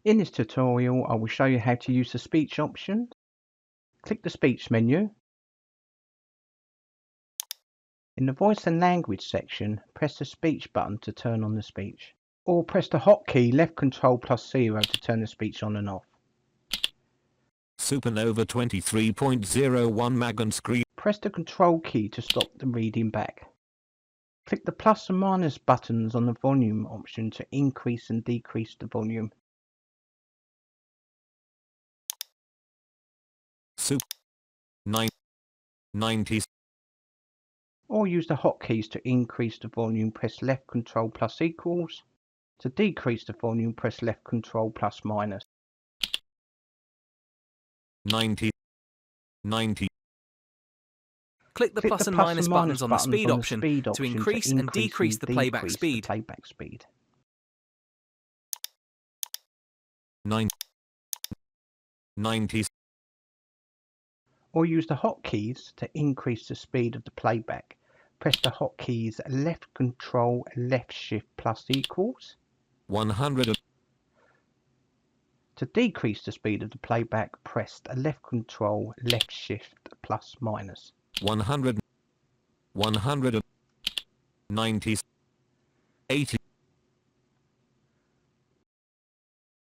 In this tutorial, I will show you how to use the speech option. Click the speech menu. In the voice and language section, press the speech button to turn on the speech, or press the hotkey left control +0 to turn the speech on and off. SuperNova 23.01 mag on screen. Press the control key to stop the reading back. Click the plus and minus buttons on the volume option to increase and decrease the volume. Super 90. Or use the hotkeys to increase the volume, press left control +=. To decrease the volume, press left control +-. 90. Click the plus and minus buttons on the speed option to increase and decrease the playback speed. 90. Or use the hotkeys to increase the speed of the playback. Press the hotkeys left control left shift +=. 100. To decrease the speed of the playback, press the left control left shift +-. 100. 190. 80.